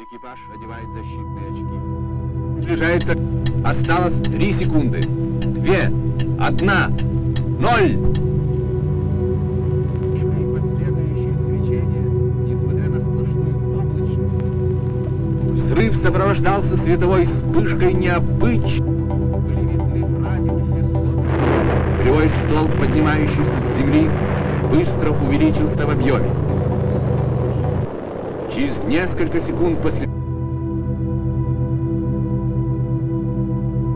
Экипаж одевает защитные очки. Приближается. Осталось 3 секунды. 2, 1, 0. Последующее свечение, несмотря на сплошную облачность. Взрыв сопровождался световой вспышкой необычной. Были видны в радиусе. Кривой столб, поднимающийся с земли, быстро увеличился в объеме. Через несколько секунд после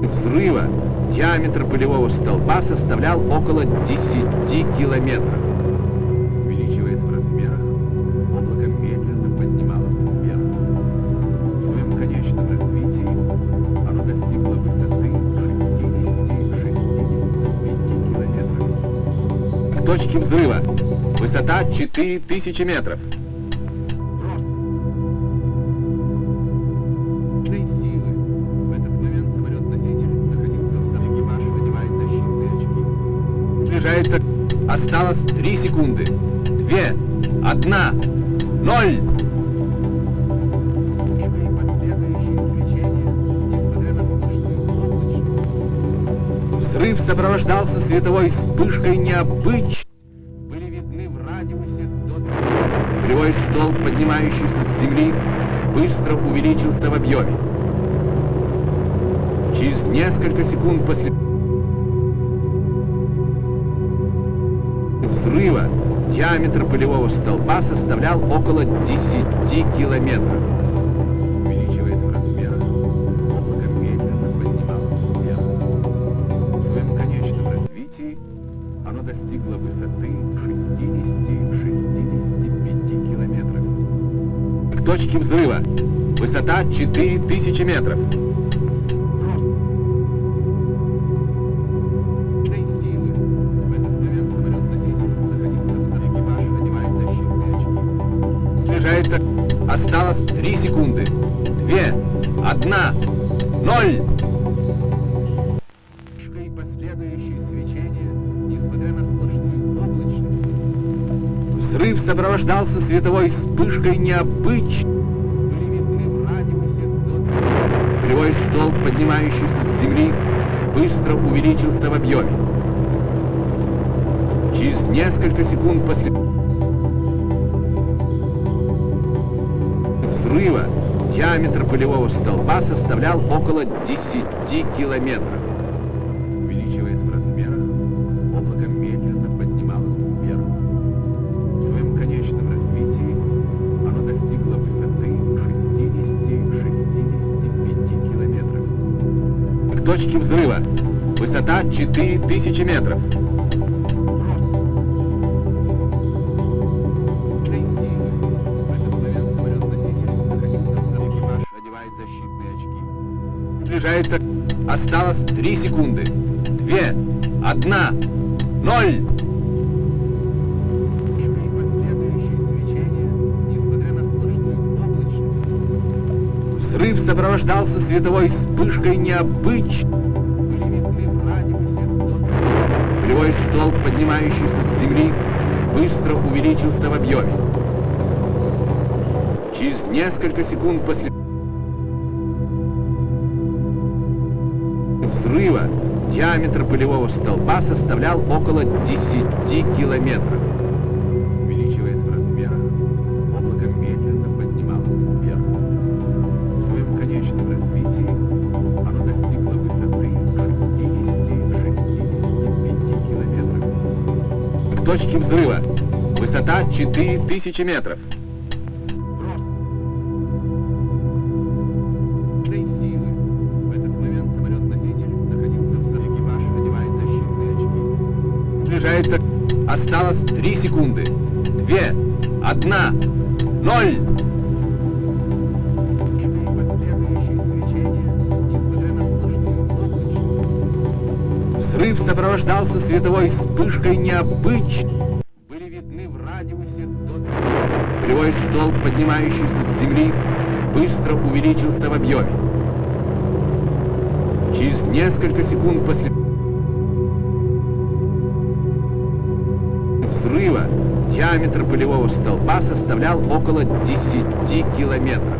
взрыва диаметр пылевого столба составлял около 10 километров. Увеличиваясь в размерах, облако медленно поднималось вверх. В своем конечном развитии оно достигло высоты 60-65 километров. К точке взрыва высота 4000 метров. Осталось 3 секунды. 2, 1, 0. Взрыв сопровождался световой вспышкой необычной. Были видны в радиусе до... Кривой столб, поднимающийся с земли, быстро увеличился в объеме. Через несколько секунд после взрыва диаметр пылевого столба составлял около 10 километров. Увеличиваясь в размерах, облако медленно поднималось вверх. В своем конечном развитии оно достигло высоты 60-65 километров. К точке взрыва высота 4000 метров. Осталось 3 секунды. 2, 1, 0. И последующее свечение, несмотря на сплошную облачность. Взрыв сопровождался световой вспышкой необычной. Были видны в радиусе до... Кривой столб, поднимающийся с земли, быстро увеличился в объеме. Через несколько секунд после взрыва диаметр пылевого столба составлял около 10 километров. Увеличиваясь в размерах, облако медленно поднималось вверх. В своем конечном развитии оно достигло высоты 60-65 километров. К точке взрыва высота 4000 метров. Приближается. Осталось 3 секунды. 2, 1, 0. Последующее свечение, несмотря на сплошную облачность. Взрыв сопровождался световой вспышкой необычной. Были видны в радиусе до... Кривой столб, поднимающийся с земли, быстро увеличился в объеме. Через несколько секунд после взрыва диаметр пылевого столба составлял около 10 километров. Увеличиваясь в размерах, облако медленно поднималось вверх. В своем конечном развитии оно достигло высоты 60-65 километров. К точке взрыва высота 4000 метров. Осталось 3 секунды. 2, 1, 0. Взрыв сопровождался световой вспышкой необычной. Были видны в радиусе до... Кривой столб, поднимающийся с земли, быстро увеличился в объеме. Через несколько секунд после взрыва диаметр пылевого столба составлял около 10 километров.